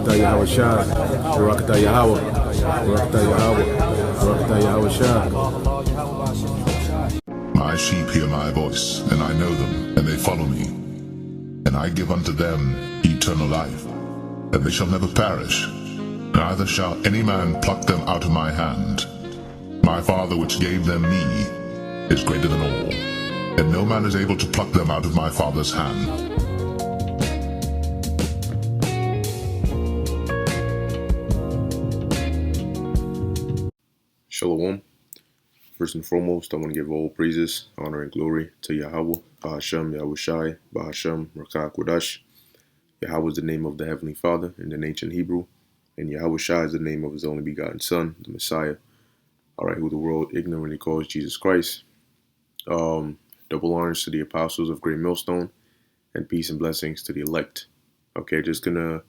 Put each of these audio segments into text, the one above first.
Barakatah Yahweh Shai, Barakatah Yahweh, Barakatah Yahweh, Barakatah Yahweh Shai. My sheep hear my voice, and I know them, and they follow me. And I give unto them eternal life, and they shall never perish, neither shall any man pluck them out of my hand. My Father which gave them me is greater than all, and no man is able to pluck them out of my Father's hand. Shalom. First and foremost, I want to give all praises, honor, and glory to Yahweh, Bahashem, Yahweh Shai, Bahashem, Rakah Kodash. Yahweh is the name of the Heavenly Father in the ancient Hebrew, and Yahweh Shai is the name of His only begotten Son, the Messiah, who the world ignorantly calls Jesus Christ. Double honors to the apostles of Great Millstone, and peace and blessings to the elect. Okay, just gonna,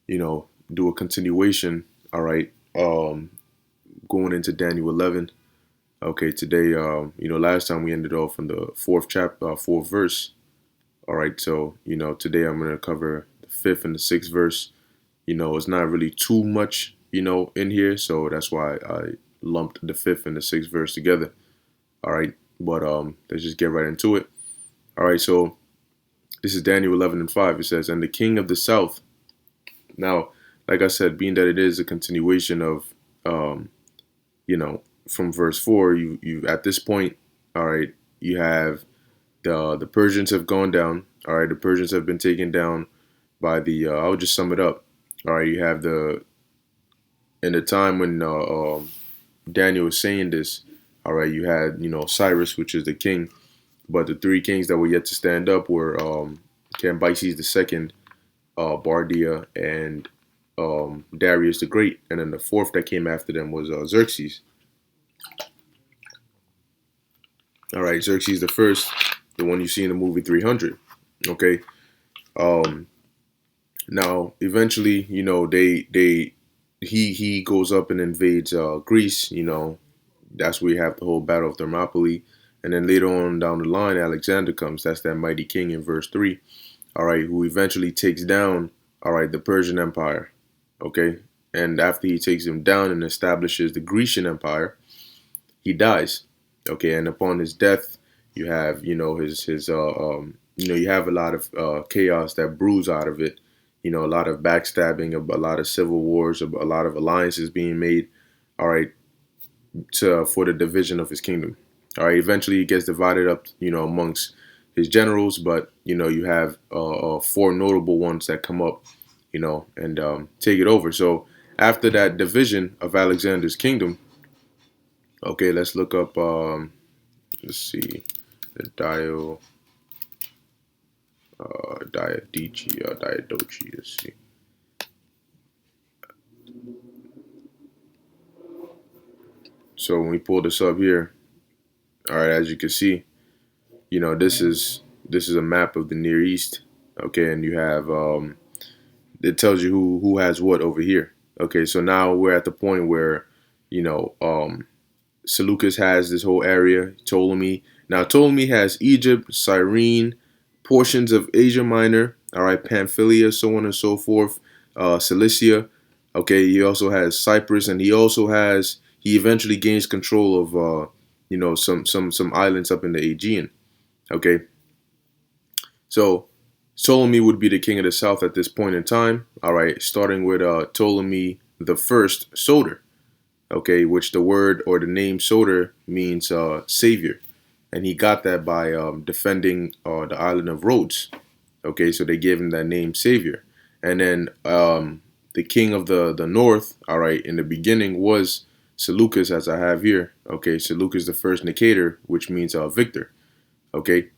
do a continuation, going into Daniel 11. Okay, today, last time we ended off in the fourth verse. All right, so, today I'm going to cover the fifth and the sixth verse. It's not really too much, in here. So that's why I lumped the fifth and the sixth verse together. All right, but let's just get right into it. All right, so this is Daniel 11:5. It says, "And the king of the south." Now, like I said, being that it is a continuation of, from verse 4, you at this point, all right, you have the Persians have gone down. All right, the Persians have been taken down by the. I'll just sum it up. All right, you have in the time when Daniel was saying this. All right, you had Cyrus, which is the king, but the three kings that were yet to stand up were Cambyses II, Bardia, and Darius the Great, and then the fourth that came after them was Xerxes. All right, Xerxes the first, the one you see in the movie 300. Okay, now eventually, he goes up and invades Greece. That's where you have the whole Battle of Thermopylae, and then later on down the line, Alexander comes. That's that mighty king in verse 3. All right, who eventually takes down the Persian Empire. Okay, and after he takes him down and establishes the Grecian Empire, he dies. Okay, and upon his death, you have you have a lot of chaos that brews out of it. A lot of backstabbing, a lot of civil wars, a lot of alliances being made. All right, for the division of his kingdom. All right, eventually he gets divided up, amongst his generals, but you have four notable ones that come up, and take it over. So after that division of Alexander's kingdom, okay, let's look up, let's see, the Diadochi, let's see. So when we pull this up here, all right, as you can see, this is a map of the Near East, okay, and you have, it tells you who has what over here. Okay, so now we're at the point where, Seleucus has this whole area, Ptolemy. Now, Ptolemy has Egypt, Cyrene, portions of Asia Minor, all right, Pamphylia, so on and so forth, Cilicia. Okay, he also has Cyprus, and he eventually gains control of, some islands up in the Aegean. Okay, so Ptolemy would be the king of the south at this point in time. All right, starting with Ptolemy the First Soter. Okay, which the word or the name Soter means savior, and he got that by defending the island of Rhodes. Okay, so they gave him that name savior. And then the king of the north, all right, in the beginning was Seleucus, as I have here. Okay, Seleucus the First Nicator, which means victor. Okay,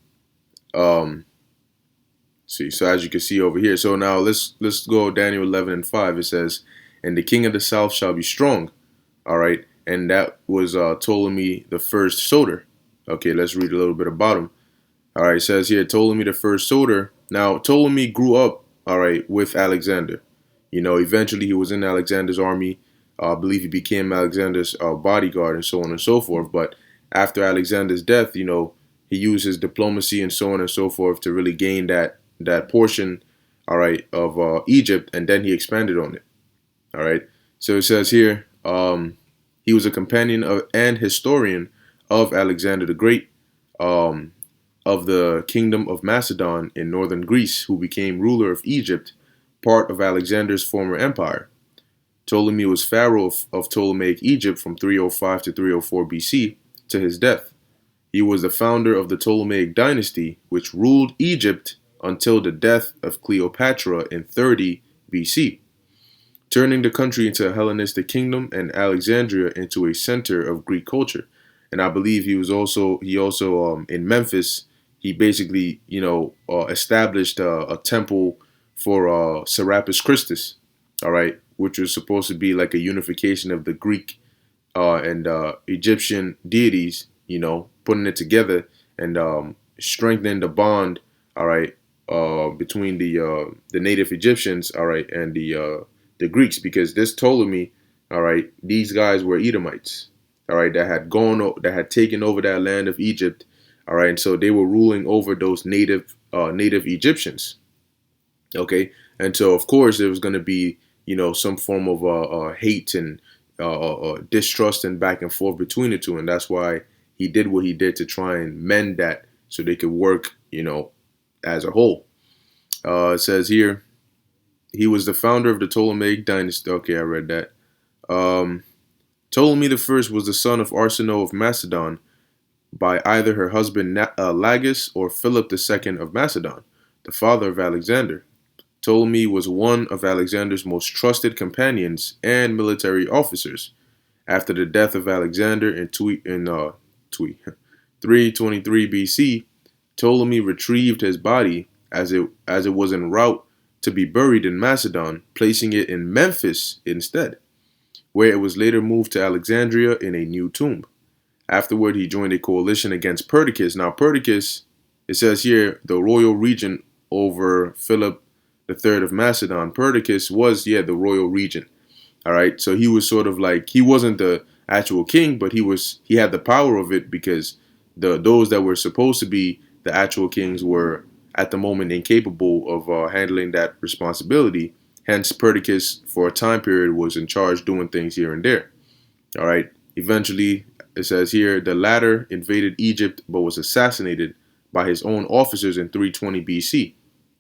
see, so as you can see over here, so now let's go Daniel 11:5. It says, "And the king of the south shall be strong." All right, and that was Ptolemy the First Soter. Okay, let's read a little bit about him. All right, it says here, Ptolemy the First Soter. Now, Ptolemy grew up, all right, with Alexander. Eventually he was in Alexander's army. I believe he became Alexander's bodyguard and so on and so forth. But after Alexander's death, he used his diplomacy and so on and so forth to really gain that portion, all right, of Egypt, and then he expanded on it. All right. So it says here, he was a companion of and historian of Alexander the Great, um, of the kingdom of Macedon in northern Greece, who became ruler of Egypt, part of Alexander's former empire. Ptolemy was pharaoh of Ptolemaic Egypt from 305 to 304 BC to his death. He was the founder of the Ptolemaic dynasty, which ruled Egypt until the death of Cleopatra in 30 BC, turning the country into a Hellenistic kingdom and Alexandria into a center of Greek culture. And I believe he also in Memphis, he basically established a temple for Serapis Christus, all right, which was supposed to be like a unification of the Greek and Egyptian deities, putting it together and strengthening the bond, all right, between the native Egyptians, all right, and the Greeks, because this Ptolemy, all right, these guys were Edomites, all right, that had taken over that land of Egypt, all right, and so they were ruling over those native Egyptians, okay, and so of course there was going to be some form of hate and distrust and back and forth between the two, and that's why he did what he did to try and mend that so they could work, as a whole. It says here, he was the founder of the Ptolemaic dynasty. Okay, I read that. Ptolemy the First was the son of Arsinoe of Macedon by either her husband Lagus or Philip II of Macedon, the father of Alexander. Ptolemy was one of Alexander's most trusted companions and military officers. After the death of Alexander in 323 BC, Ptolemy retrieved his body as it was en route to be buried in Macedon, placing it in Memphis instead, where it was later moved to Alexandria in a new tomb. Afterward, he joined a coalition against Perdiccas. Now, Perdiccas, it says here, the royal regent over Philip III of Macedon. Perdiccas was, the royal regent. All right, so he was sort of like, he wasn't the actual king, but he had the power of it because those that were supposed to be the actual kings were at the moment incapable of handling that responsibility. Hence, Perdiccas, for a time period, was in charge doing things here and there. All right. Eventually, it says here, the latter invaded Egypt but was assassinated by his own officers in 320 BC.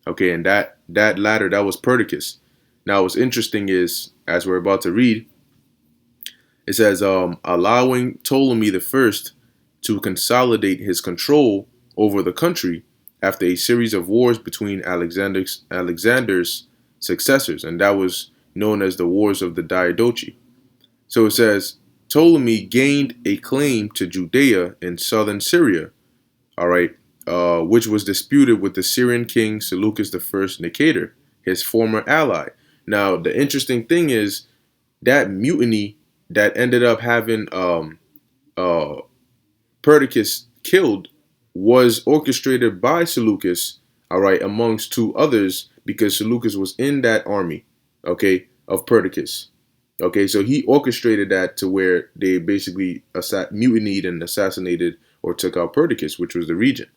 Okay, and that latter, that was Perdiccas. Now, what's interesting is, as we're about to read, it says, allowing Ptolemy the First to consolidate his control over the country after a series of wars between Alexander's successors, and that was known as the Wars of the Diadochi. So it says, Ptolemy gained a claim to Judea in southern Syria, all right, which was disputed with the Syrian king Seleucus I Nicator, his former ally. Now, the interesting thing is that mutiny that ended up having Perdiccas killed was orchestrated by Seleucus, all right, amongst two others, because Seleucus was in that army, okay, of Perdiccas. Okay, so he orchestrated that to where they basically mutinied and assassinated or took out Perdiccas, which was the regent.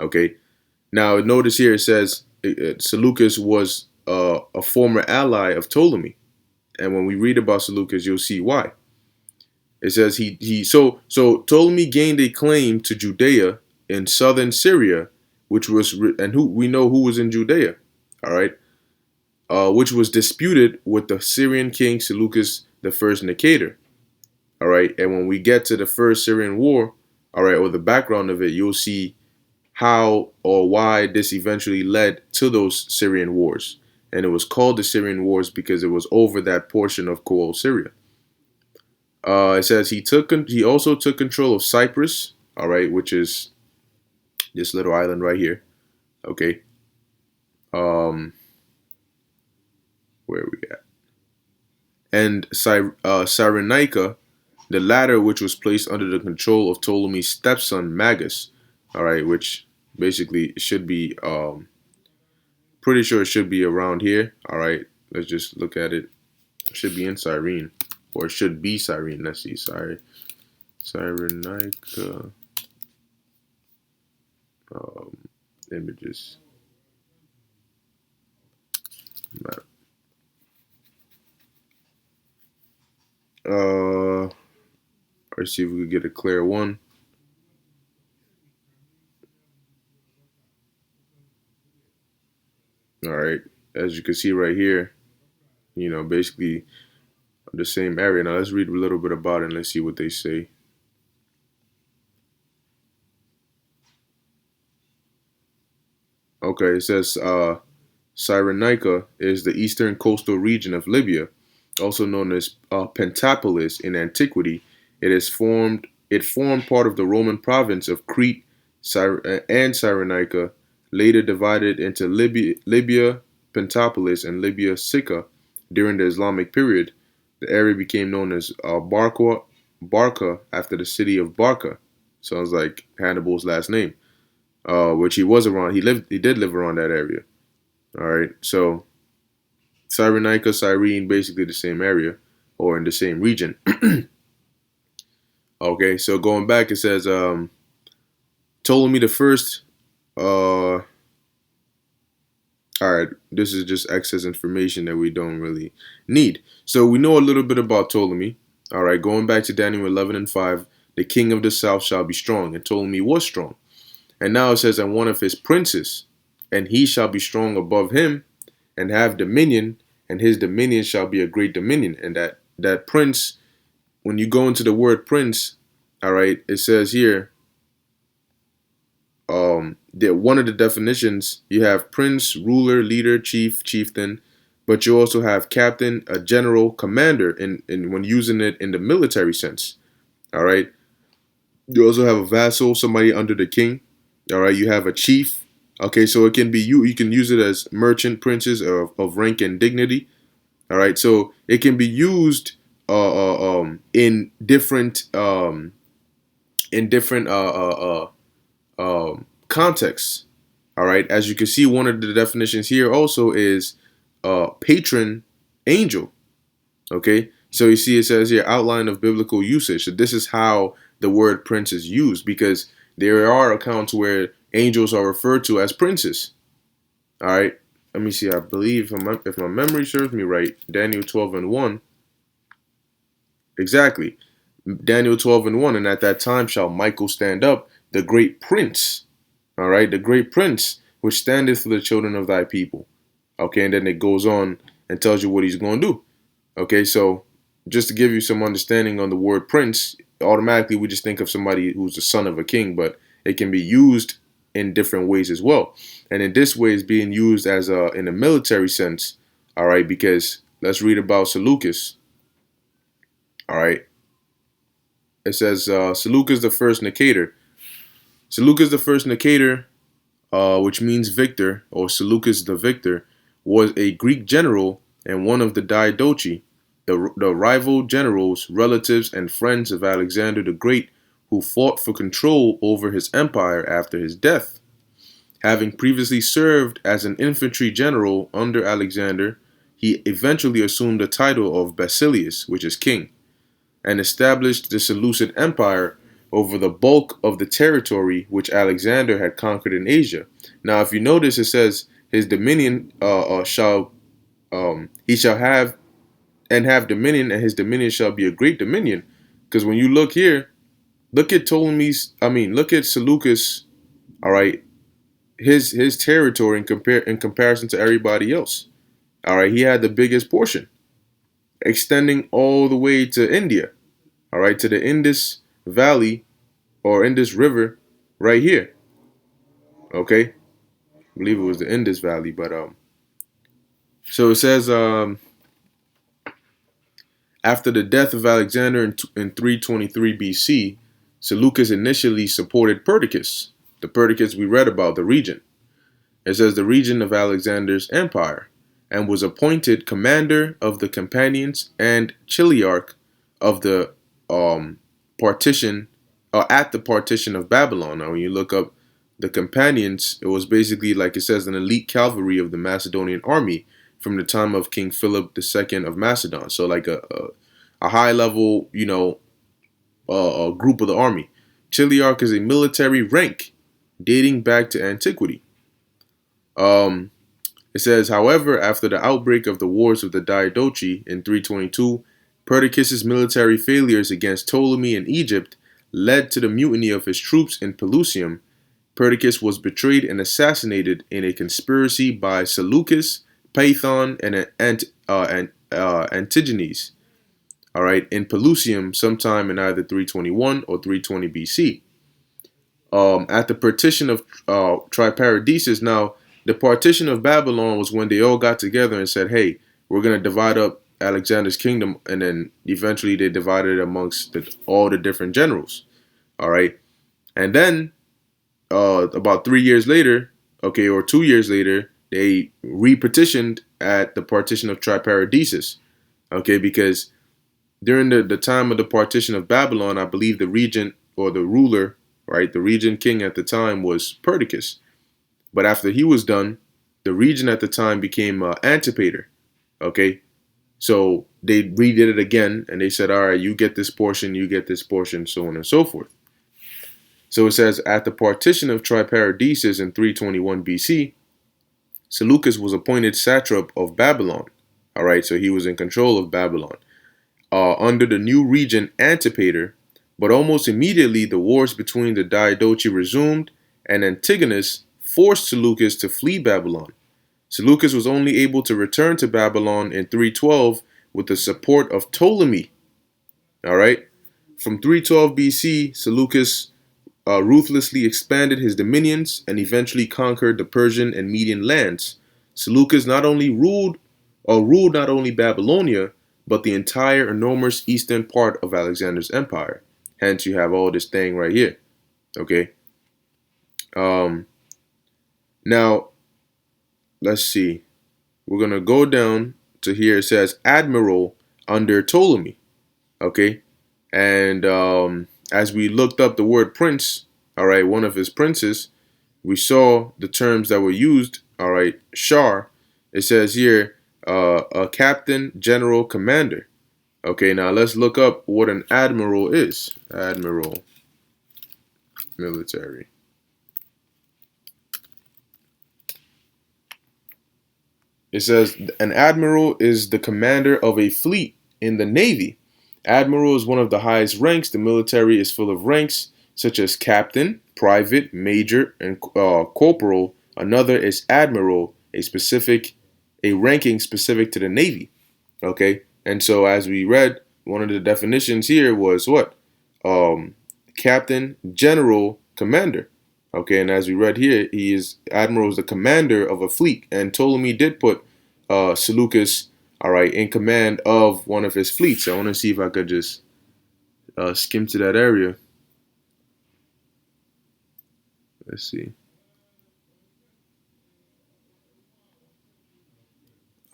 Okay, now notice here it says Seleucus was a former ally of Ptolemy, and when we read about Seleucus, you'll see why. It says so Ptolemy gained a claim to Judea in southern Syria, which was we know who was in Judea, all right, which was disputed with the Syrian king Seleucus I Nicator, all right. And when we get to the First Syrian War, all right, or the background of it, you'll see how or why this eventually led to those Syrian wars, and it was called the Syrian Wars because it was over that portion of Coal Syria. It says he also took control of Cyprus, all right, which is this little island right here. Okay. Where are we at? And Cyrenaica, the latter, which was placed under the control of Ptolemy's stepson Magus, all right, which basically should be, pretty sure it should be around here. All right, let's just look at it. It should be in Cyrene, or it should be Cyrene. Let's see, Cyrenaica. Images. Let's see if we can get a clear one. All right, as you can see right here, basically the same area. Now let's read a little bit about it and let's see what they say. Okay, it says Cyrenaica is the eastern coastal region of Libya, also known as Pentapolis in antiquity. It formed part of the Roman province of Crete and Cyrenaica, later divided into Libya Pentapolis and Libya Sicca during the Islamic period. The area became known as Barca after the city of Barca. Sounds like Hannibal's last name, which he was around. He did live around that area. All right, so Cyrenaica, Cyrene, basically the same area or in the same region. Okay, so going back, it says Ptolemy the first. All right, this is just excess information that we don't really need. So we know a little bit about Ptolemy. All right, going back to Daniel 11:5, the king of the south shall be strong, and Ptolemy was strong. And now it says, and one of his princes, and he shall be strong above him, and have dominion, and his dominion shall be a great dominion. And that prince, when you go into the word prince, all right, it says here, that one of the definitions, you have prince, ruler, leader, chief, chieftain, but you also have captain, a general, commander, in when using it in the military sense. All right. You also have a vassal, somebody under the king. All right. You have a chief. Okay, so it can be you can use it as merchant princes of rank and dignity. All right, so it can be used in different contexts. All right, as you can see, one of the definitions here also is patron angel. Okay, so you see it says here outline of biblical usage. So this is how the word prince is used, because there are accounts where angels are referred to as princes. All right, let me see. I believe if my memory serves me right, Daniel 12:1. Exactly, Daniel 12:1. And at that time shall Michael stand up, the great prince. All right, the great prince, which standeth for the children of thy people. Okay, and then it goes on and tells you what he's going to do. Okay, so just to give you some understanding on the word prince, automatically we just think of somebody who's the son of a king, but it can be used in different ways as well. And in this way, it's being used as in a military sense. All right, because let's read about Seleucus. All right, it says Seleucus the first Nicator. Seleucus the first Nicator, which means victor, or Seleucus the victor, was a Greek general and one of the Diadochi, the rival generals, relatives, and friends of Alexander the Great, who fought for control over his empire after his death. Having previously served as an infantry general under Alexander, he eventually assumed the title of Basileus, which is king, and established the Seleucid Empire over the bulk of the territory which Alexander had conquered in Asia. Now, if you notice, it says his dominion he shall have and have dominion, and his dominion shall be a great dominion. Because when you look here, look at look at Seleucus. All right, his territory in comparison to everybody else. All right, he had the biggest portion, extending all the way to India. All right, to the Indus Valley or Indus River, right here. Okay, I believe it was the Indus Valley, but so it says after the death of Alexander in 323 BC, Seleucus initially supported Perdiccas, the Perdiccas we read about, the region. It says the region of Alexander's empire, and was appointed commander of the companions and chiliarch of the partition, at the partition of Babylon. Now, when you look up the companions, it was basically, like it says, an elite cavalry of the Macedonian army from the time of King Philip II of Macedon. So like a high level, a group of the army. Chiliarch is a military rank dating back to antiquity. It It says, however, after the outbreak of the wars of the Diadochi in 322, Perdiccas' military failures against Ptolemy in Egypt led to the mutiny of his troops in Pelusium. Perdiccas was betrayed and assassinated in a conspiracy by Seleucus, Python, and Antigenes. All right, in Pelusium, sometime in either 321 or 320 BC. At the partition of Triparadises. Now, the partition of Babylon was when they all got together and said, "Hey, we're gonna divide up Alexander's kingdom," and then eventually they divided it amongst all the different generals. All right, and then about 3 years later, okay, or 2 years later, they repetitioned at the partition of Triparadises, okay, because during the time of the partition of Babylon, I believe the regent or the ruler, right, the regent king at the time was Perdiccas. But after he was done, the regent at the time became Antipater, okay? So they redid it again, and they said, all right, you get this portion, you get this portion, so on and so forth. So it says, at the partition of Triparadises in 321 BC, Seleucus was appointed satrap of Babylon. All right, so he was in control of Babylon under the new regent Antipater. But almost immediately, the wars between the Diadochi resumed, and Antigonus forced Seleucus to flee Babylon. Seleucus was only able to return to Babylon in 312 with the support of Ptolemy. All right, from 312 BC, Seleucus ruthlessly expanded his dominions and eventually conquered the Persian and Median lands. Seleucus not only ruled not only Babylonia, but the entire enormous eastern part of Alexander's empire. Hence, you have all this thing right here. Okay. Now, let's see. We're gonna go down to here. It says admiral under Ptolemy. Okay, and as we looked up the word prince, all right, one of his princes, we saw the terms that were used. All right, Shar. It says here a captain, general, commander. Okay, now let's look up what an admiral is. Admiral, military. It says an admiral is the commander of a fleet in the Navy. Admiral is one of the highest ranks. The military is full of ranks such as captain, private, major, and corporal. Another is admiral, a ranking specific to the Navy. Okay, and so as we read, one of the definitions here was what? Captain, general, commander. Okay, and as we read here, admiral is the commander of a fleet, and Ptolemy did put Seleucus, all right, in command of one of his fleets. I want to see if I could just skim to that area. Let's see.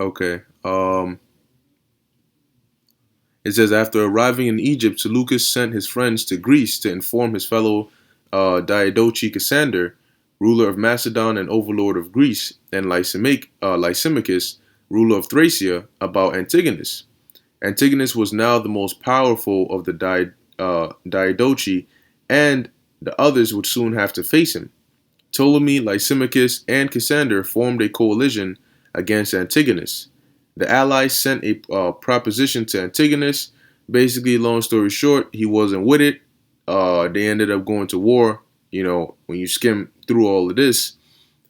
Okay. It says after arriving in Egypt, Seleucus sent his friends to Greece to inform his fellow Diadochi Cassander, ruler of Macedon and overlord of Greece, and Lysimachus, ruler of Thracia, about Antigonus. Antigonus was now the most powerful of the Diadochi, and the others would soon have to face him. Ptolemy, Lysimachus, and Cassander formed a coalition against Antigonus. The allies sent a proposition to Antigonus. Basically, long story short, he wasn't with it. They ended up going to war. You know, when you skim through all of this,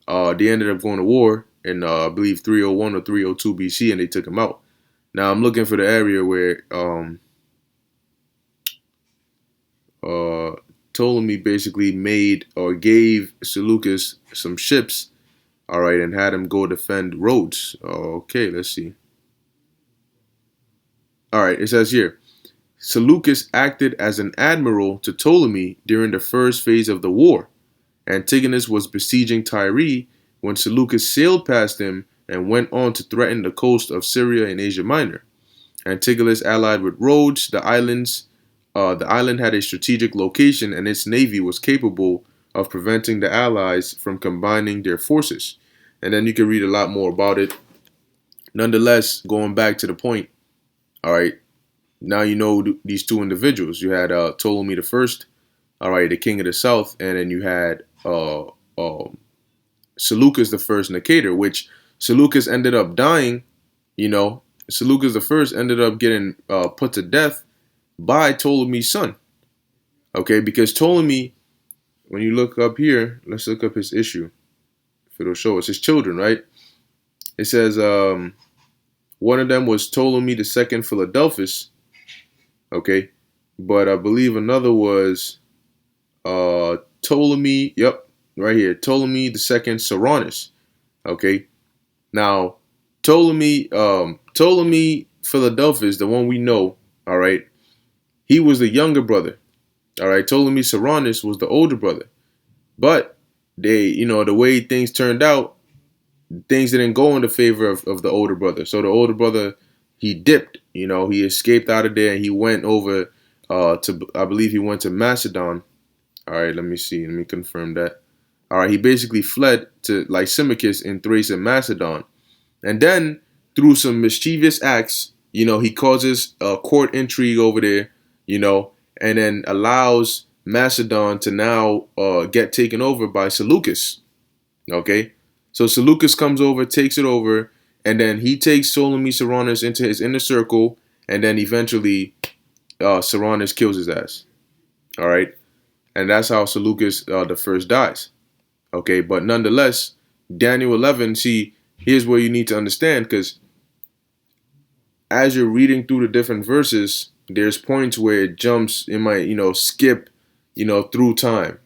they ended up going to war in, I believe, 301 or 302 BC, and they took him out. Now, I'm looking for the area where Ptolemy basically made or gave Seleucus some ships, all right, and had him go defend Rhodes. Okay, let's see. All right, it says here, Seleucus acted as an admiral to Ptolemy during the first phase of the war. Antigonus was besieging Tyre when Seleucus sailed past him and went on to threaten the coast of Syria and Asia Minor. Antigonus allied with Rhodes, the island had a strategic location, and its navy was capable of preventing the allies from combining their forces. And then you can read a lot more about it. Nonetheless, going back to the point, all right, now you know these two individuals. You had Ptolemy the First, all right, the king of the south, and then you had Seleucus the First Nicator, which Seleucus ended up dying. Seleucus the first ended up getting put to death by Ptolemy's son. Okay, because Ptolemy, when you look up here, let's look up his issue. If it'll show us his children, right? It says one of them was Ptolemy the second Philadelphus. Okay, but I believe another was Ptolemy. Yep, right here, Ptolemy the second Cyrannus. Okay, now Ptolemy Philadelphus, the one we know. All right, he was the younger brother. All right, Ptolemy Cyrannus was the older brother. But they, the way things turned out, things didn't go in the favor of the older brother. So the older brother, he dipped. He escaped out of there and he went over I believe he went to Macedon. All right, let me see. Let me confirm that. All right, he basically fled to Lysimachus in Thrace and Macedon. And then through some mischievous acts, he causes a court intrigue over there, and then allows Macedon to now get taken over by Seleucus. Okay, so Seleucus comes over, takes it over, and then he takes Ptolemy Cyrannus into his inner circle, and then eventually Cyrannus kills his ass. All right, and that's how Seleucus the first dies. Okay, but nonetheless, Daniel 11. See, here's where you need to understand, because as you're reading through the different verses, there's points where it jumps. It might skip through time.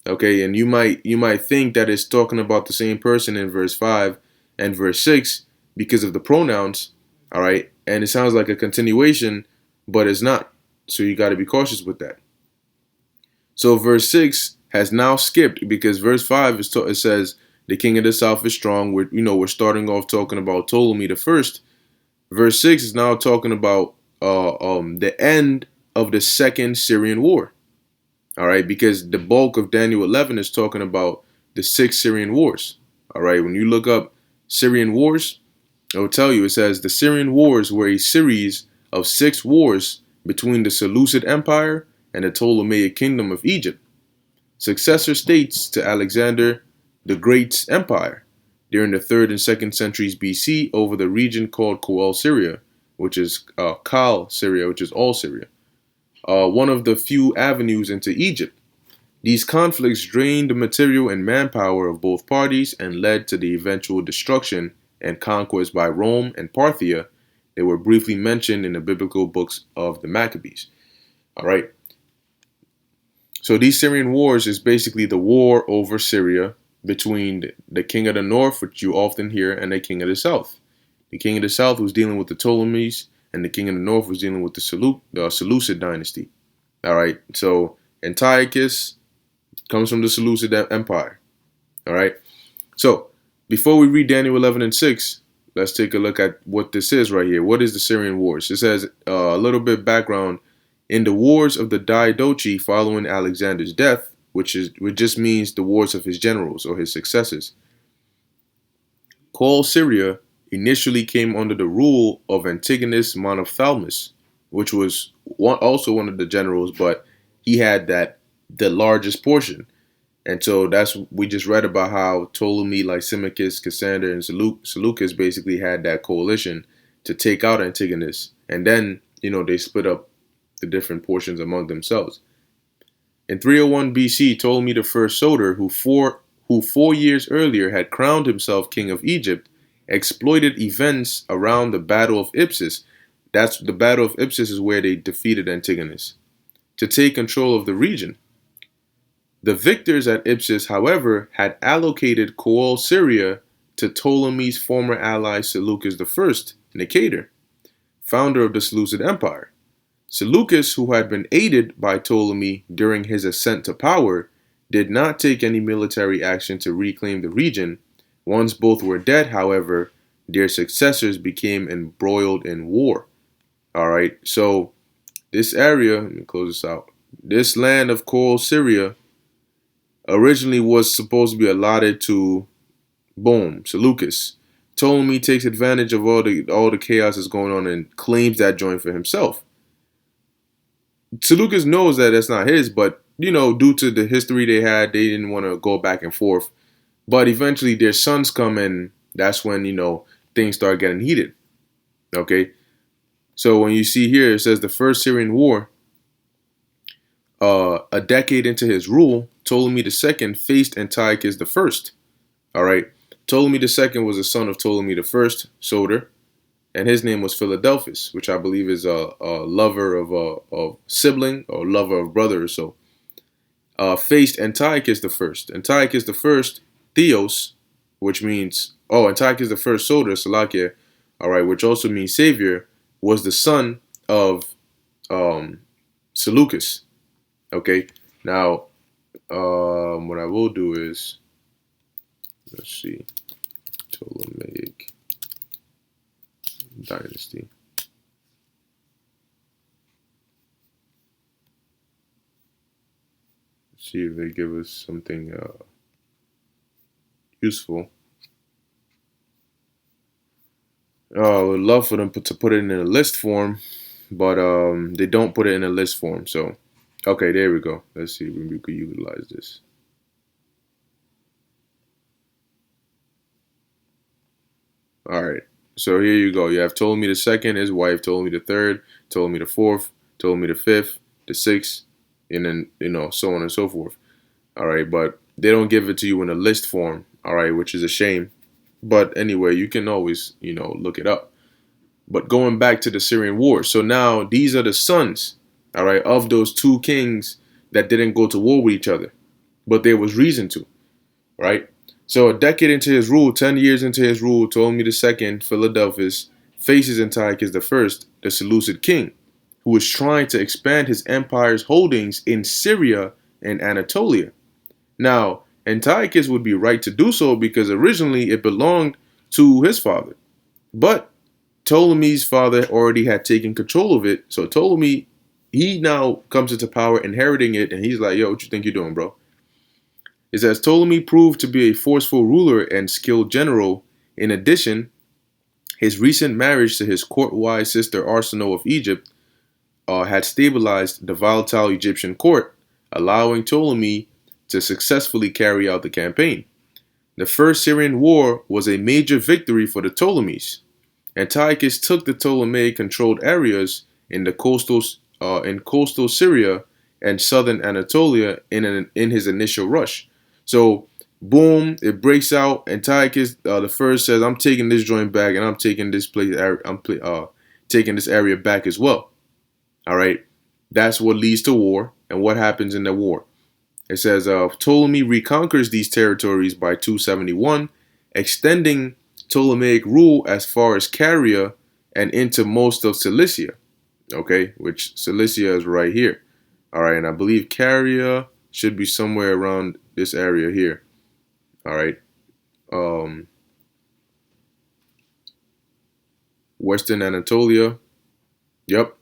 Okay, and you might think that it's talking about the same person in verse 5 and verse 6 because of the pronouns. All right, and it sounds like a continuation, but it's not. So you got to be cautious with that. So verse 6 has now skipped because verse 5 it says the king of the south is strong. We're starting off talking about Ptolemy the first. Verse 6 is now talking about the end of the second Syrian war. All right, because the bulk of Daniel 11 is talking about the 6 Syrian wars. All right, when you look up Syrian wars, it will tell you, it says the Syrian wars were a series of 6 wars between the Seleucid Empire and the Ptolemaic Kingdom of Egypt, successor states to Alexander the Great's empire during the 3rd and 2nd centuries BC over the region called Coel Syria, which is Kal Syria, which is all Syria. One of the few avenues into Egypt. These conflicts drained the material and manpower of both parties and led to the eventual destruction and conquest by Rome and Parthia. They were briefly mentioned in the biblical books of the Maccabees. All right. So these Syrian wars is basically the war over Syria between the king of the north, which you often hear, and the king of the south. The king of the south was dealing with the Ptolemies, and the king of the north was dealing with the Seleucid dynasty. All right, so Antiochus comes from the Seleucid Empire. All right, so before we read Daniel 11 and 6, let's take a look at what this is right here. What is the Syrian wars? It says a little bit background. In the wars of the Diadochi following Alexander's death, which just means the wars of his generals or his successors, Coel Syria initially came under the rule of Antigonus Monophthalmus, which was also one of the generals, but he had the largest portion. And so we just read about how Ptolemy, Lysimachus, Cassander, and Seleucus basically had that coalition to take out Antigonus. And then, they split up the different portions among themselves. In 301 BC, Ptolemy the first Soter, who 4 years earlier had crowned himself king of Egypt, exploited events around the Battle of Ipsus. That's the Battle of Ipsus is where they defeated Antigonus, to take control of the region. The victors at Ipsus, however, had allocated Coel Syria to Ptolemy's former ally Seleucus I, Nicator, founder of the Seleucid Empire. Seleucus, who had been aided by Ptolemy during his ascent to power, did not take any military action to reclaim the region. Once both were dead, however, their successors became embroiled in war. All right, so this area, let me close this out. This land of Coel Syria originally was supposed to be allotted to, Seleucus. Ptolemy takes advantage of all the chaos that's going on and claims that joint for himself. Seleucus knows that that's not his, but, due to the history they had, they didn't want to go back and forth. But eventually their sons come and, that's when, you know, things start getting heated. Okay, so when you see here, it says the First Syrian War, a decade into his rule, Ptolemy II faced Antiochus I. All right, Ptolemy II was a son of Ptolemy I, Soter, and his name was Philadelphus, which I believe is a lover of a sibling or lover of brother or so. Faced Antiochus I. Antiochus I, Theos, which means, Antiochus I, Soter, Salakia, all right, which also means savior, was the son of Seleucus. Okay, now what I will do is, let's see, Ptolemaic dynasty. Let's see if they give us something useful. I would love for them to put it in a list form, but they don't put it in a list form. So, okay, there we go. Let's see if we could utilize this. All right. So here you go. You have Ptolemy II, his wife, Ptolemy III, Ptolemy IV, Ptolemy V, the sixth, and then, you know, so on and so forth. All right, but they don't give it to you in a list form. All right, which is a shame. But anyway, you can always, you know, look it up. But going back to the Syrian war, so now these are the sons, all right, of those two kings that didn't go to war with each other, but there was reason to, right? So a decade into his rule, 10 years into his rule, Ptolemy II, Philadelphus, faces Antiochus I, the Seleucid king, who is trying to expand his empire's holdings in Syria and Anatolia. Now, Antiochus would be right to do so because originally it belonged to his father. But Ptolemy's father already had taken control of it. So Ptolemy, he now comes into power inheriting it. And he's like, yo, what you think you're doing, bro? It says Ptolemy proved to be a forceful ruler and skilled general. In addition, his recent marriage to his court-wise sister Arsinoe of Egypt had stabilized the volatile Egyptian court, allowing Ptolemy to successfully carry out the campaign. The First Syrian War was a major victory for the Ptolemies. Antiochus took the Ptolemaic-controlled areas in the coastal Syria and southern Anatolia in his initial rush. So, boom, it breaks out. Antiochus the first says, "I'm taking this joint back, and I'm taking this place. Taking this area back as well." All right, that's what leads to war, and what happens in the war. It says Ptolemy reconquers these territories by 271, extending Ptolemaic rule as far as Caria and into most of Cilicia. Okay, which Cilicia is right here. All right, and I believe Caria should be somewhere around this area here. All right. Western Anatolia. Yep.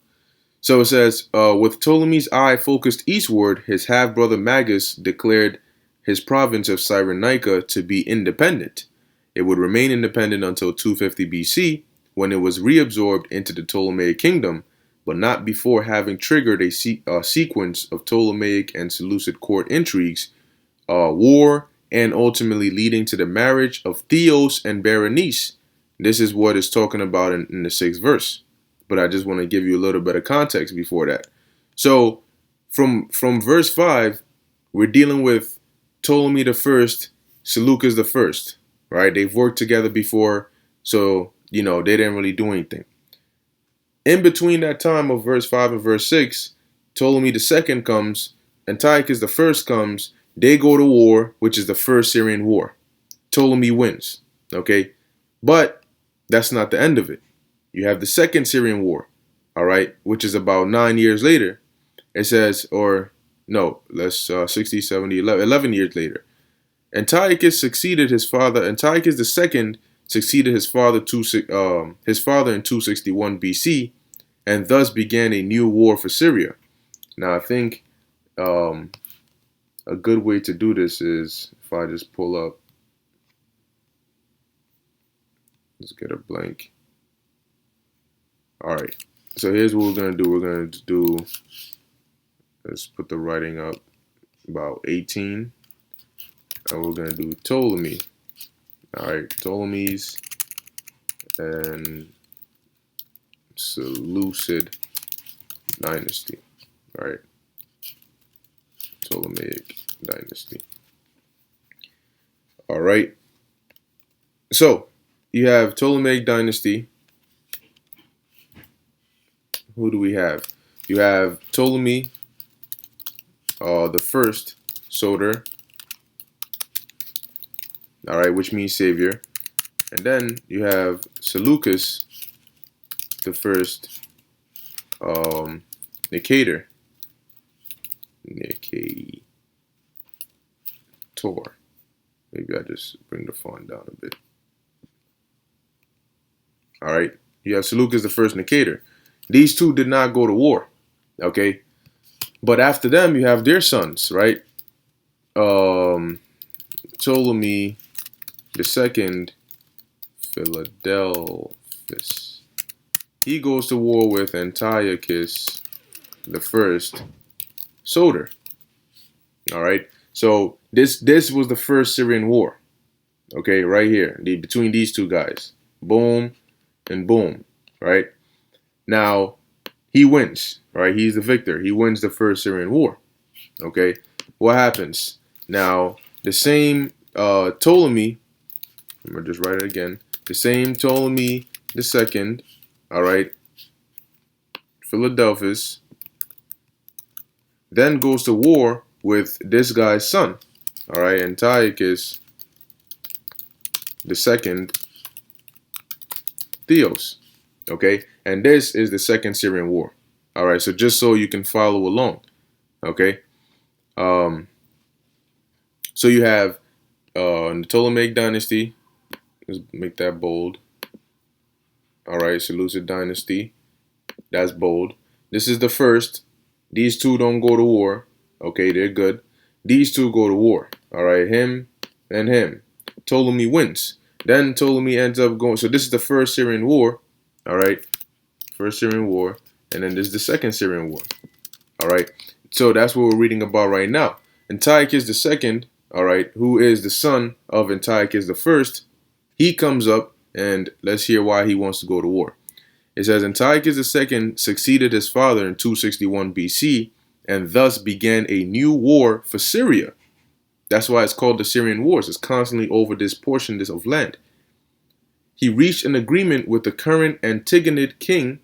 So it says, with Ptolemy's eye focused eastward, his half-brother Magus declared his province of Cyrenaica to be independent. It would remain independent until 250 BC, when it was reabsorbed into the Ptolemaic kingdom, but not before having triggered a sequence of Ptolemaic and Seleucid court intrigues, war, and ultimately leading to the marriage of Theos and Berenice. This is what it's talking about in the 6th verse. But I just want to give you a little bit of context before that. So from verse 5, we're dealing with Ptolemy I, Seleucus I, right? They've worked together before, so, you know, they didn't really do anything. In between that time of verse 5 and verse 6, Ptolemy II comes, Antiochus I comes, they go to war, which is the First Syrian War. Ptolemy wins, okay? But that's not the end of it. You have the Second Syrian War, all right, which is about 9 years later. It says, 60, 70, 11 years later. Antiochus succeeded his father. Antiochus II succeeded his father in 261 BC, and thus began a new war for Syria. Now, I think a good way to do this is if I just pull up. Let's get a blank. All right, so here's what we're going to do. We're going to do, let's put the writing up, about 18. And we're going to do Ptolemy. All right, Ptolemies and Seleucid dynasty. All right, Ptolemaic dynasty. All right. So you have Ptolemaic dynasty. Who do we have? You have Ptolemy, the first Soter. All right, which means savior. And then you have Seleucus, the first Nicator. Nicator. Maybe I just bring the font down a bit. All right, you have Seleucus the first Nicator. These two did not go to war, okay? But after them, you have their sons, right? Ptolemy the second Philadelphus. He goes to war with Antiochus the first Soter. All right, so this was the first Syrian war. Okay, right here, between these two guys, boom and boom. Right now, he wins. Right, he's the victor. He wins the first Syrian war. Okay, what happens now? The same Ptolemy. I'm gonna just write it again. The same Ptolemy the second. All right, Philadelphus. Then goes to war with this guy's son. All right, Antiochus the second, THEOS. Okay, and this is the second Syrian war. All right, so just so you can follow along. Okay, so you have the Ptolemaic dynasty. Let's make that bold. All right, Seleucid dynasty. That's bold. This is the first. These two don't go to war. Okay, they're good. These two go to war. All right, him and him. Ptolemy wins. Then Ptolemy ends up going. So this is the first Syrian war. All right, first Syrian war. And then this is the second Syrian war. All right, so that's what we're reading about right now. Antiochus the second, all right, who is the son of Antiochus the first, he comes up, and let's hear why he wants to go to war. It says, Antiochus II succeeded his father in 261 BC and thus began a new war for Syria. That's why it's called the Syrian Wars. It's constantly over this portion of land. He reached an agreement with the current Antigonid king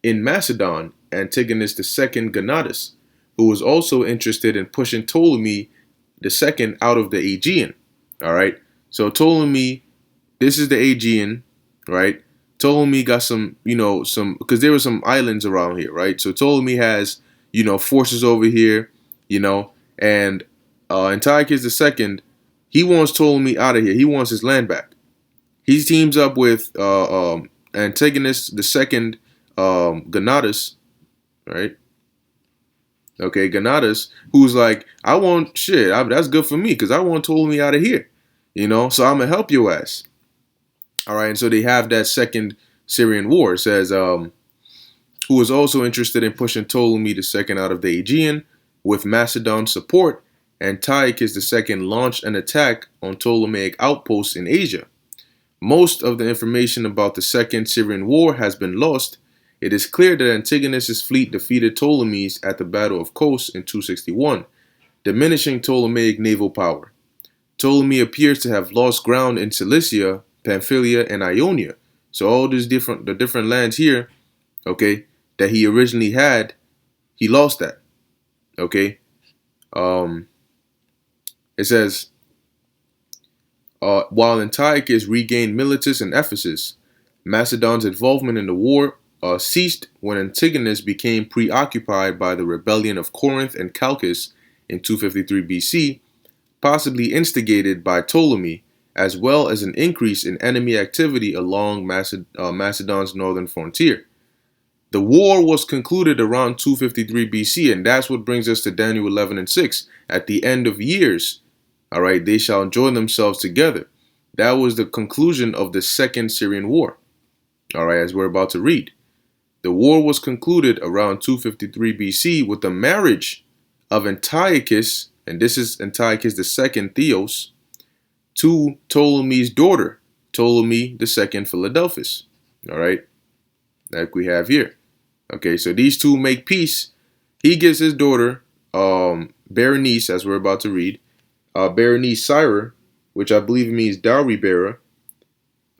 in Macedon, Antigonus II Gonatas, who was also interested in pushing Ptolemy II out of the Aegean. All right, so Ptolemy, this is the Aegean, right? Ptolemy got some, because there were some islands around here, right? So Ptolemy has, forces over here, and Antiochus II, he wants Ptolemy out of here. He wants his land back. He teams up with Antigonus II Gonatas, right? Okay, Gonatas, who's like, I want shit. That's good for me because I want Ptolemy out of here, so I'm going to help your ass. All right, and so they have that second Syrian war. It says, who was also interested in pushing Ptolemy II out of the Aegean with Macedon support, Antiochus II launched an attack on Ptolemaic outposts in Asia. Most of the information about the second Syrian war has been lost. It is clear that Antigonus's fleet defeated Ptolemy's at the Battle of Kos in 261, diminishing Ptolemaic naval power. Ptolemy appears to have lost ground in Cilicia, Pamphylia, and Ionia. So all these different lands here, okay, that he originally had, he lost that. Okay. It says, while Antiochus regained Miletus and Ephesus, Macedon's involvement in the war ceased when Antigonus became preoccupied by the rebellion of Corinth and Chalcis in 253 BC, possibly instigated by Ptolemy, as well as an increase in enemy activity along Macedon's northern frontier. The war was concluded around 253 BC, and that's what brings us to Daniel 11 and 6. At the end of years, all right, they shall join themselves together. That was the conclusion of the second Syrian war. All right, as we're about to read. The war was concluded around 253 BC with the marriage of Antiochus, and this is Antiochus II, THEOS, to Ptolemy's daughter, Ptolemy II Philadelphus. All right, like we have here. Okay, so these two make peace. He gives his daughter, Berenice, as we're about to read, Berenice Syra, which I believe means dowry bearer.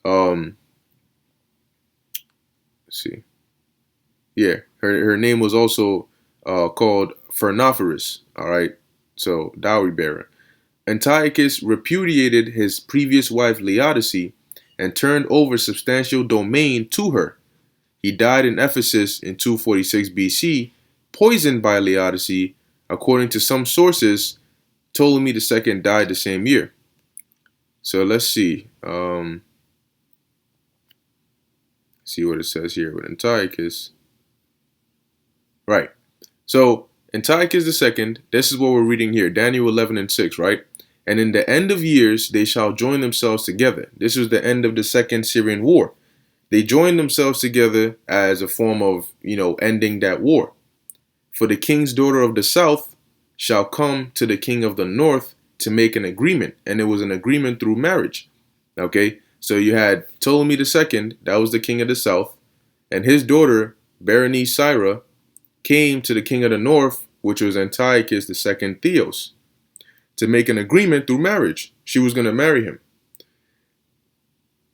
Let's see. Yeah, her name was also called Phernophorus. All right, so dowry bearer. Antiochus repudiated his previous wife Laodice and turned over substantial domain to her. He died in Ephesus in 246 BC, poisoned by Laodice. According to some sources, Ptolemy II died the same year. So let's see. See what it says here with Antiochus. Right. So Antiochus II, this is what we're reading here, Daniel 11:6, right? And in the end of years, they shall join themselves together. This was the end of the Second Syrian War. They joined themselves together as a form of, ending that war. For the king's daughter of the south shall come to the king of the north to make an agreement. And it was an agreement through marriage. Okay, so you had Ptolemy II, that was the king of the south, and his daughter, Berenice Syra, came to the king of the north, which was Antiochus II Theos, to make an agreement through marriage. She was going to marry him.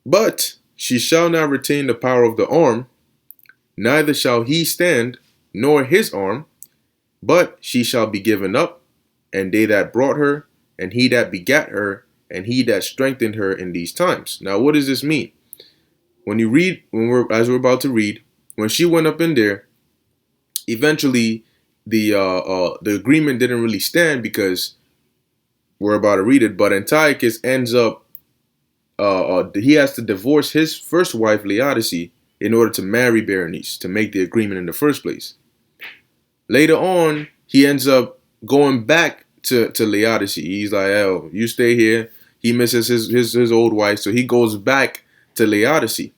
But she shall not retain the power of the arm, neither shall he stand, nor his arm, but she shall be given up, and they that brought her, and he that begat her, and he that strengthened her in these times. Now, what does this mean? When you read, as we're about to read, when she went up in there, eventually the agreement didn't really stand because we're about to read it. But Antiochus ends up he has to divorce his first wife Laodice in order to marry Berenice, to make the agreement in the first place. Later on, he ends up going back to Laodice. He's like, "Oh, you stay here." He misses his old wife, so he goes back to Laodice,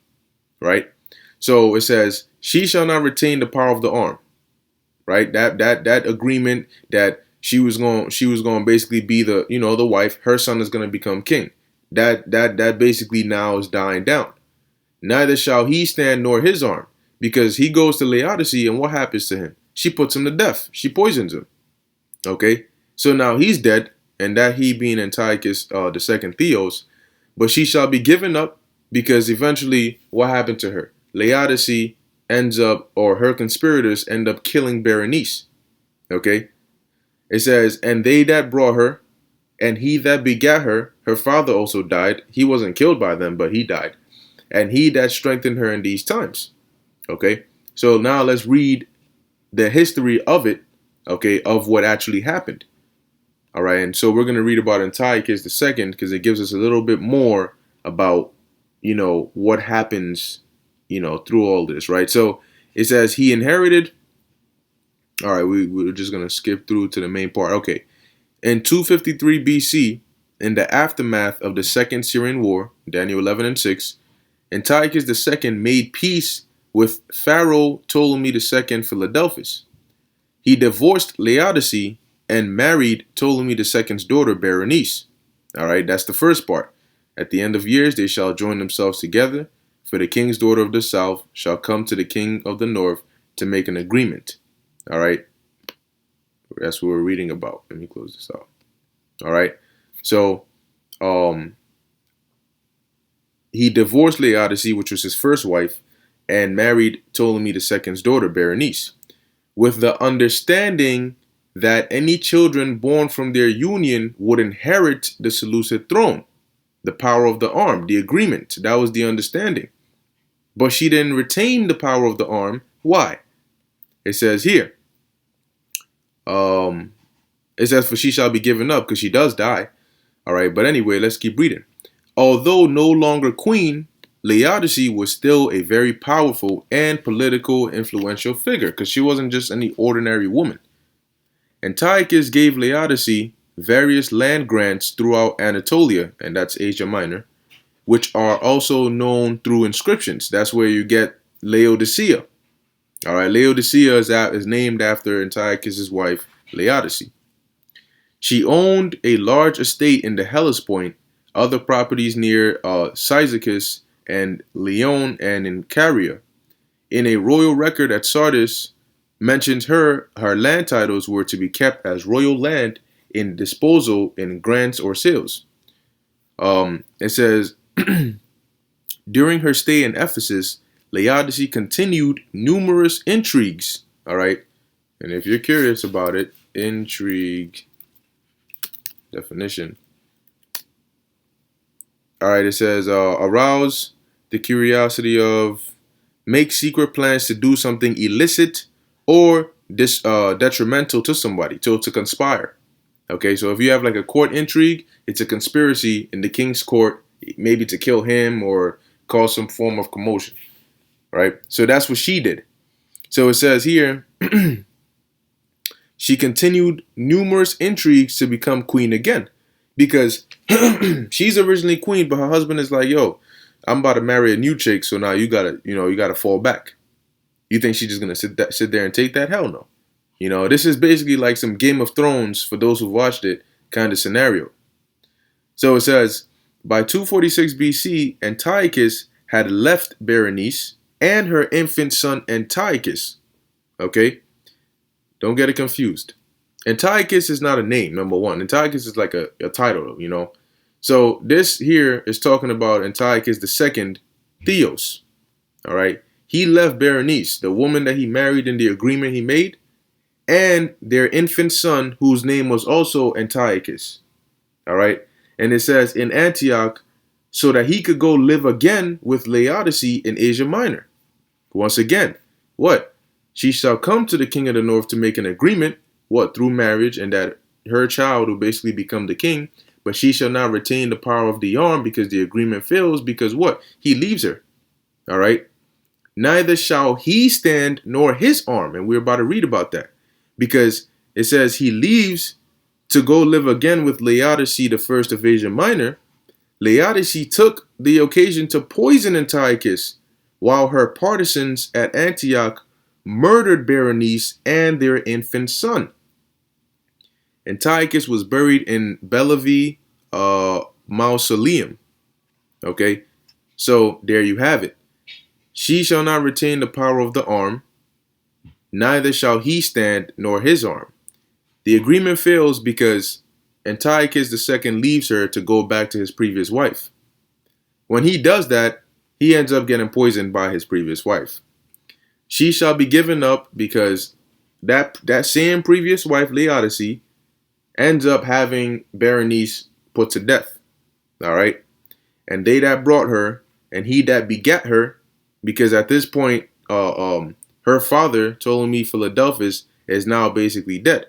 right? So it says, "She shall not retain the power of the arm," right? That agreement that she was going to basically be the the wife. Her son is going to become king. That basically now is dying down. Neither shall he stand nor his arm, because he goes to Laodice, and what happens to him? She puts him to death. She poisons him. Okay, so now he's dead, and that he being Antiochus II Theos, but she shall be given up, because eventually what happened to her? Laodice ends up, or her conspirators end up killing Berenice. Okay, it says, and they that brought her, and he that begat her, her father also died. He wasn't killed by them, but he died. And he that strengthened her in these times. Okay, so now let's read the history of it, okay, of what actually happened. All right, and so we're going to read about Antiochus II because it gives us a little bit more about, what happens, through all this, right? So it says he inherited. All right, we're just going to skip through to the main part. Okay. In 253 BC, in the aftermath of the Second Syrian War, Daniel 11:6, Antiochus II made peace with Pharaoh Ptolemy II Philadelphus. He divorced Laodice and married Ptolemy II's daughter Berenice. All right, that's the first part. At the end of years, they shall join themselves together, for the king's daughter of the south shall come to the king of the north to make an agreement. All right. That's what we're reading about. Let me close this out. All right. So, he divorced Laodice, which was his first wife, and married Ptolemy II's daughter, Berenice, with the understanding that any children born from their union would inherit the Seleucid throne, the power of the arm, the agreement. That was the understanding. But she didn't retain the power of the arm. Why? It says here, it says, for she shall be given up, because she does die. All right, but anyway, let's keep reading. Although no longer queen, Laodice was still a very powerful and political influential figure, because she wasn't just any ordinary woman. Antiochus gave Laodice various land grants throughout Anatolia, and that's Asia Minor, which are also known through inscriptions. That's where you get Laodicea. All right, Laodicea is named after Antiochus' wife, Laodice. She owned a large estate in the Hellespont, other properties near Cyzicus and Leon and in Caria. In a royal record at Sardis, mentions her land titles were to be kept as royal land in disposal in grants or sales. It says, during her stay in Ephesus, Laodice continued numerous intrigues. All right. And if you're curious about it, intrigue definition. All right. It says, arouse the curiosity of, make secret plans to do something illicit or detrimental to somebody, to conspire. Okay, so if you have like a court intrigue, it's a conspiracy in the king's court, maybe to kill him or cause some form of commotion, right? So that's what she did. So it says here, she continued numerous intrigues to become queen again, because she's originally queen, but her husband is like, yo, I'm about to marry a new chick, so now you gotta fall back. You think she's just gonna sit there and take that? Hell no. This is basically like some Game of Thrones, for those who watched it, kind of scenario. So it says, by 246 BC, Antiochus had left Berenice and her infant son Antiochus. Okay? Don't get it confused. Antiochus is not a name, number one. Antiochus is like a title, So this here is talking about Antiochus II, Theos. All right? He left Berenice, the woman that he married in the agreement he made, and their infant son, whose name was also Antiochus. All right. And it says in Antioch, so that he could go live again with Laodice in Asia Minor. Once again, what? She shall come to the king of the north to make an agreement, what? Through marriage, and that her child will basically become the king, but she shall not retain the power of the arm because the agreement fails, because what? He leaves her. All right. Neither shall he stand nor his arm. And we're about to read about that. Because it says he leaves to go live again with Laodice the first of Asia Minor. Laodice took the occasion to poison Antiochus, while her partisans at Antioch murdered Berenice and their infant son. Antiochus was buried in Bellevue Mausoleum. Okay, so there you have it. She shall not retain the power of the arm, neither shall he stand nor his arm. The agreement fails because Antiochus II leaves her to go back to his previous wife. When he does that, he ends up getting poisoned by his previous wife. She shall be given up because that same previous wife, Laodice, ends up having Berenice put to death. All right? And they that brought her, and he that begat her, because at this point, her father, Ptolemy Philadelphus, is now basically dead.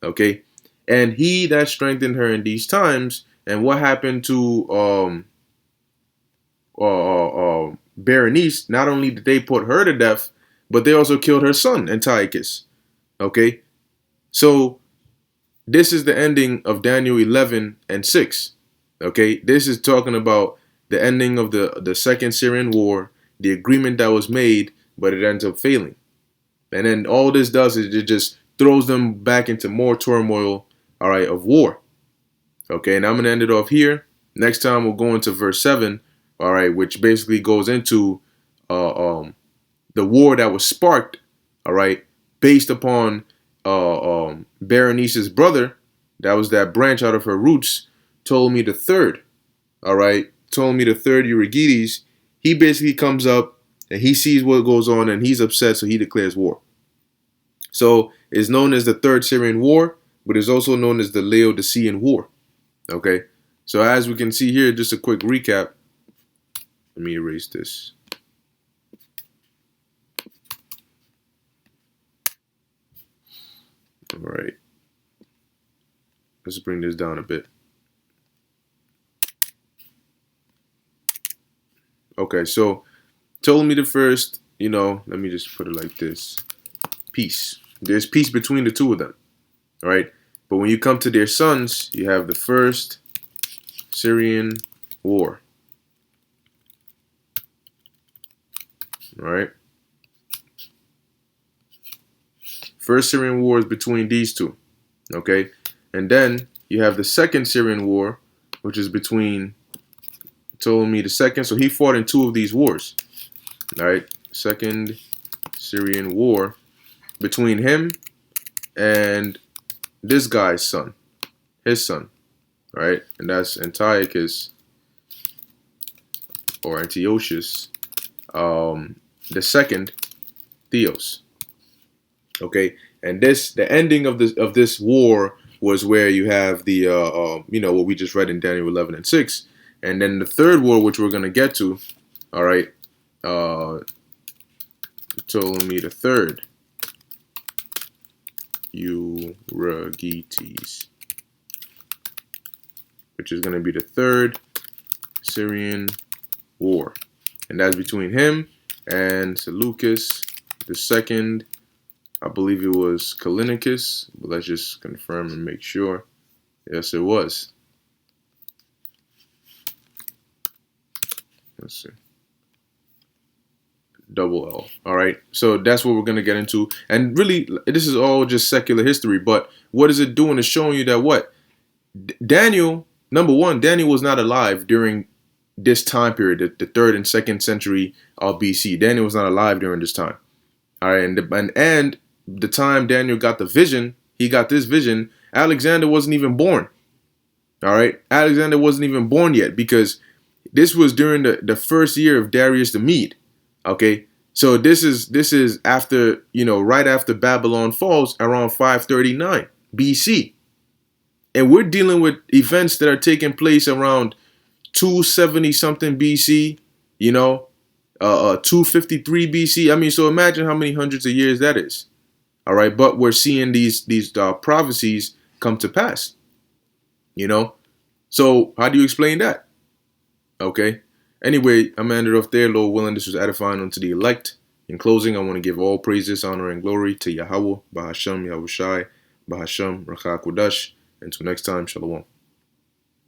Okay? And he that strengthened her in these times, and what happened to Berenice, not only did they put her to death, but they also killed her son, Antiochus. Okay? So, this is the ending of Daniel 11 and 6. Okay? This is talking about the ending of the Second Syrian War, the agreement that was made, but it ends up failing. And then all this does is it just throws them back into more turmoil, all right, of war. Okay, and I'm going to end it off here. Next time we'll go into verse 7, all right, which basically goes into the war that was sparked, all right, based upon Berenice's brother, that was that branch out of her roots, Ptolemy the Third, all right, Ptolemy the Third Euergetes. He basically comes up and he sees what goes on and he's upset, so he declares war. So it's known as the Third Syrian War, but it's also known as the Laodicean War. Okay, so as we can see here, just a quick recap. Let me erase this. All right, let's bring this down a bit. Okay, so Ptolemy the First, let me just put it like this. Peace. There's peace between the two of them. All right. But when you come to their sons, you have the First Syrian War. All right. First Syrian War is between these two. Okay. And then you have the Second Syrian War, which is between Ptolemy II. So he fought in 2 of these wars. All right, Second Syrian War between him and this guy's son, his son, right? And that's Antiochus or Antiochus the second, THEOS. Okay, and the ending of this war was where you have the what we just read in Daniel 11 and 6, and then the third war, which we're gonna get to. All right, Ptolemy the third, Euergetes, which is gonna be the third Syrian War, and that's between him and Seleucus the second. I believe it was Callinicus, but let's just confirm and make sure. Yes, it was. Let's see. Double L. All right. So that's what we're going to get into. And really, this is all just secular history. But what is it doing? It's showing you that what? Daniel, number one, Daniel was not alive during this time period, the 3rd and 2nd century of BC. Daniel was not alive during this time. All right. And the time Daniel got the vision, he got this vision, Alexander wasn't even born. All right. Alexander wasn't even born yet, because this was during the first year of Darius the Mede. Okay. So this is after, right after Babylon falls around 539 BC. And we're dealing with events that are taking place around 270 something BC, 253 BC. I mean, so imagine how many hundreds of years that is. All right, but we're seeing these prophecies come to pass. So how do you explain that? Okay. Anyway, I'm gonna end it off there. Lord willing, this was edifying unto the elect. In closing, I want to give all praises, honor, and glory to Yahweh, Bahashem, Yahushai, Bahashem, Rakha Kodash. Until next time, Shalom.